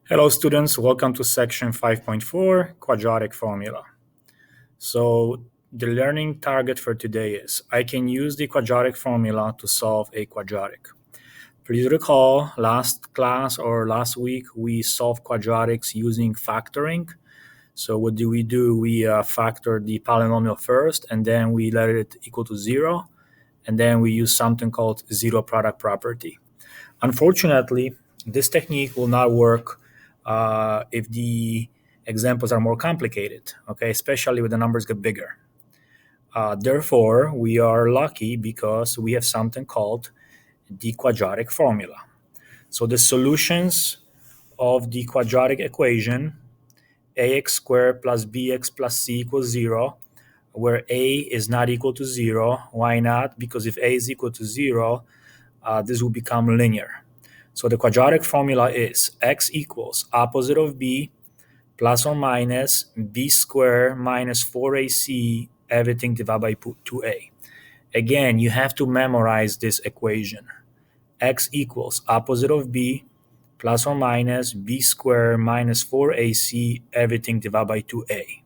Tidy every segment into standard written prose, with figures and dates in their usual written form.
Hello students, welcome to section 5.4, quadratic formula. So the learning target for today is I can use the quadratic formula to solve a quadratic. Please recall last class or last week we solved quadratics using factoring. So what do? We factor the polynomial first and then we let it equal to 0 and then we use something called zero product property. Unfortunately, this technique will not work if the examples are more complicated, okay, especially when the numbers get bigger. Therefore, we are lucky because we have something called the quadratic formula. So the solutions of the quadratic equation, ax squared plus bx plus c equals 0, where a is not equal to 0. Why not? Because if a is equal to 0, this will become linear. So the quadratic formula is x equals opposite of b plus or minus b squared minus 4ac, everything divided by 2a. Again, you have to memorize this equation. X equals opposite of b plus or minus b squared minus 4ac, everything divided by 2a.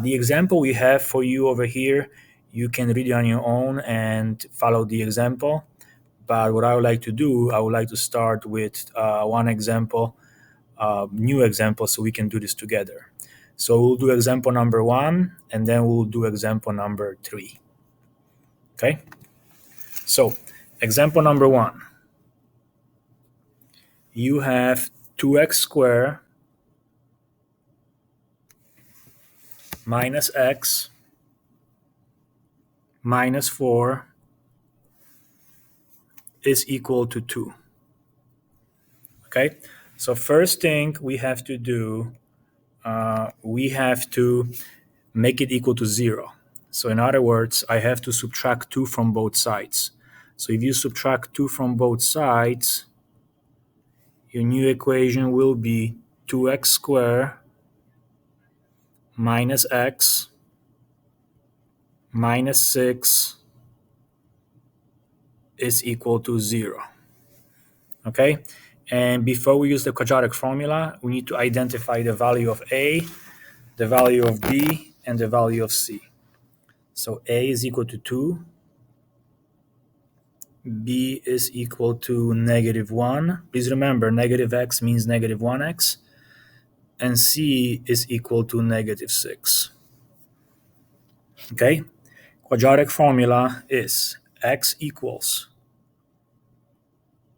The example we have for you over here, you can read it on your own and follow the example. But what I would like to do, I would like to start with one example, new example, so we can do this together. So we'll do example number 1, and then we'll do example number 3. Okay? So example number 1, you have 2x squared minus x minus 4 is equal to 2. Okay? So first thing we have to do, we have to make it equal to 0. So in other words, I have to subtract 2 from both sides. So if you subtract 2 from both sides, your new equation will be 2x squared minus x minus 6 is equal to 0. Okay? And before we use the quadratic formula, we need to identify the value of a, the value of b, and the value of c. So a is equal to 2, b is equal to negative 1. Please remember, negative x means negative 1x. And c is equal to negative 6. Okay? Quadratic formula is x equals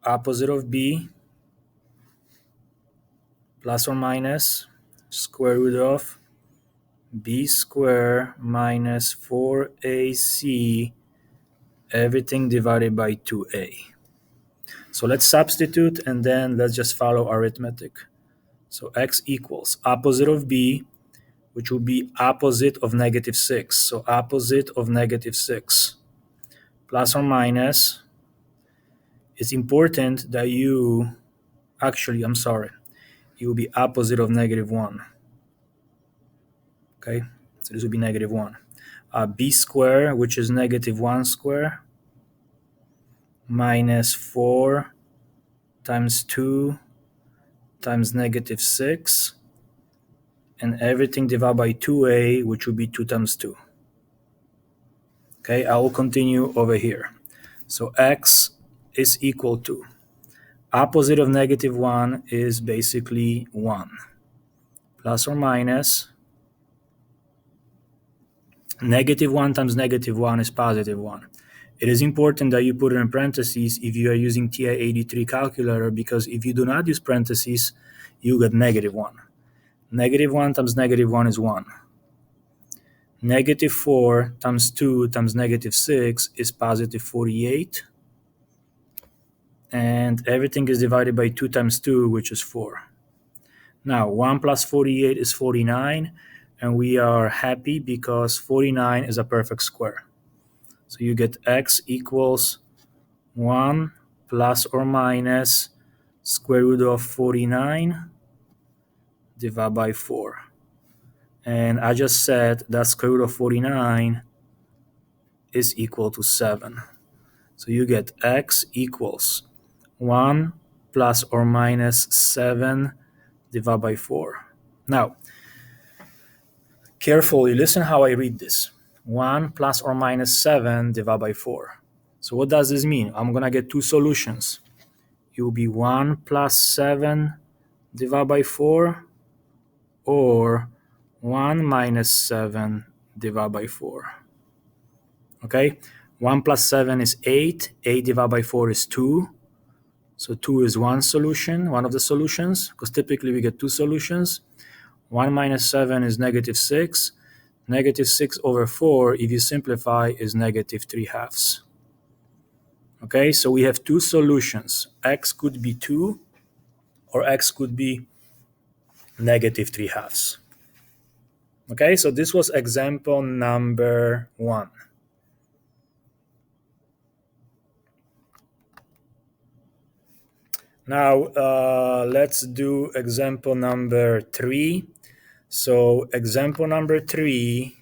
opposite of b plus or minus square root of b squared minus 4ac, everything divided by 2a. So let's substitute and then let's just follow arithmetic. So x equals opposite of b, which will be opposite of negative 6. So opposite of negative 6 plus or minus. It's important that you, actually, I'm sorry, it will be opposite of negative 1. Okay, so this will be negative 1. B squared, which is negative 1 squared, minus 4 times 2 times negative 6, and everything divided by 2a, which will be 2 times 2. Okay, I will continue over here. So x is equal to, opposite of negative 1 is basically 1, plus or minus negative 1 times negative 1 is positive 1. It is important that you put it in parentheses if you are using TI-83 calculator, because if you do not use parentheses, you get negative 1. Negative 1 times negative 1 is 1. Negative 4 times 2 times negative 6 is positive 48. And everything is divided by 2 times 2, which is 4. Now, 1 plus 48 is 49, and we are happy because 49 is a perfect square. So you get x equals 1 plus or minus square root of 49 divided by 4. And I just said that square root of 49 is equal to 7. So you get x equals 1 plus or minus 7 divided by 4. Now, carefully listen how I read this. 1 plus or minus 7 divided by 4. So what does this mean? I'm going to get two solutions. It will be 1 plus 7 divided by 4 or 1 minus 7 divided by 4. Okay? 1 plus 7 is 8. 8 divided by 4 is 2. So 2 is one solution, one of the solutions, because typically we get two solutions. 1 minus 7 is negative 6. Negative 6 over 4, if you simplify, is negative 3 halves. Okay, so we have two solutions. X could be 2 or X could be negative 3 halves. Okay, so this was example number 1. Now, let's do example number 3. So example number 3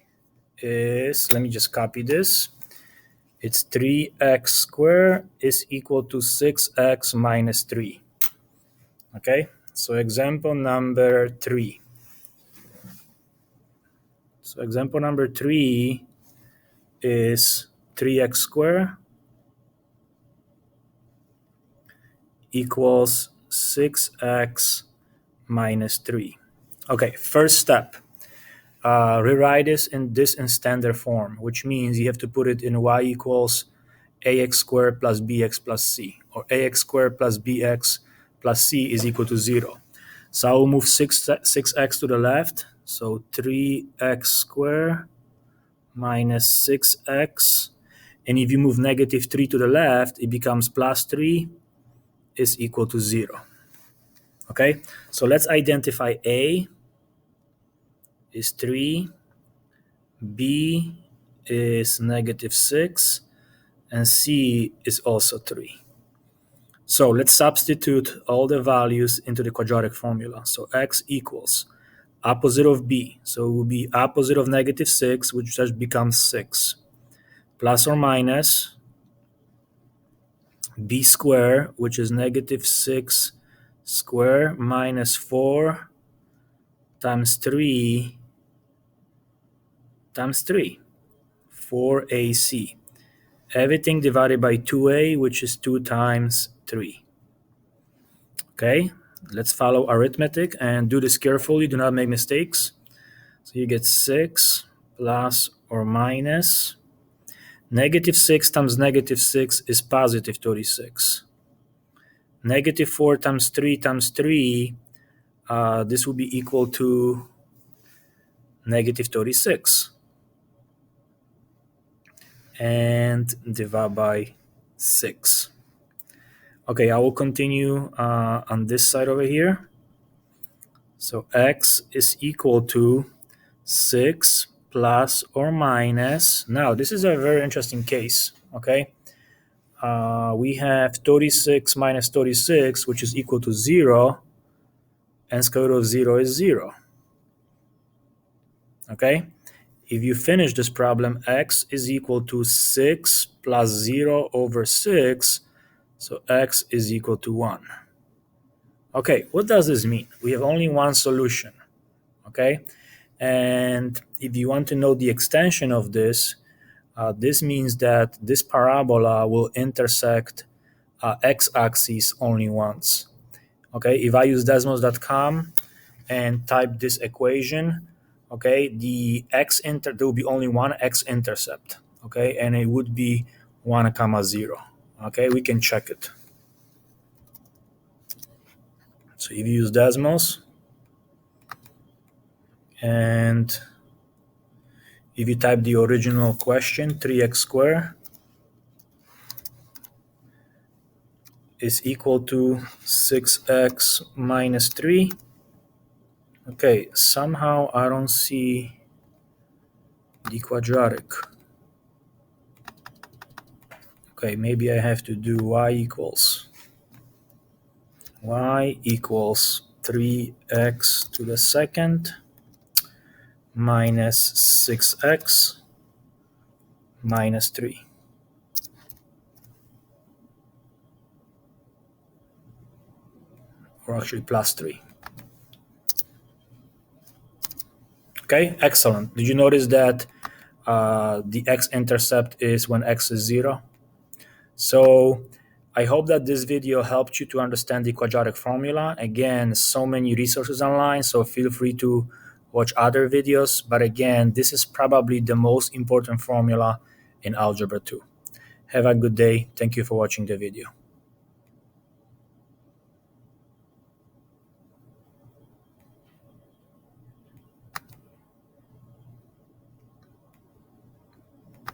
is, let me just copy this. It's 3x squared is equal to 6x minus 3. Okay, so example number 3. So example number 3 is 3x squared equals 6x minus 3. Okay, first step. Rewrite this in standard form, which means you have to put it in y equals ax squared plus bx plus c, or ax squared plus bx plus c is equal to 0. So I will move 6x to the left, so 3x squared minus 6x, and if you move negative 3 to the left, it becomes plus 3 is equal to 0. Okay, so let's identify a is 3, b is negative 6, and c is also 3. So let's substitute all the values into the quadratic formula. So x equals opposite of b, so it will be opposite of negative 6, which just becomes 6, plus or minus b squared, which is negative 6 squared, minus 4 times 3 times 3, 4ac. Everything divided by 2a, which is 2 times 3. Okay, let's follow arithmetic and do this carefully. Do not make mistakes. So you get 6 plus or minus. Negative 6 times negative 6 is positive 36. Negative 4 times 3 times 3, this will be equal to negative 36. And divide by 6. Okay, I will continue on this side over here. So x is equal to 6 plus or minus. Now, this is a very interesting case, okay? We have 36 minus 36, which is equal to 0, and square root of 0 is 0. Okay? If you finish this problem, x is equal to 6 plus 0 over 6, so x is equal to 1. Okay, what does this mean? We have only one solution, okay? And if you want to know the extension of this, this means that this parabola will intersect x-axis only once. Okay, if I use desmos.com and type this equation, okay, there will be only one x-intercept, okay, and it would be 1 comma 0. Okay, we can check it. So if you use Desmos, and if you type the original question, 3x squared is equal to 6x minus 3. Okay, somehow I don't see the quadratic. Okay, maybe I have to do y equals 3x to the second minus 6x minus 3. or actually plus 3. Okay, excellent. Did you notice that the x-intercept is when x is 0? So I hope that this video helped you to understand the quadratic formula. Again, so many resources online, so feel free to watch other videos. But again, this is probably the most important formula in Algebra 2. Have a good day. Thank you for watching the video.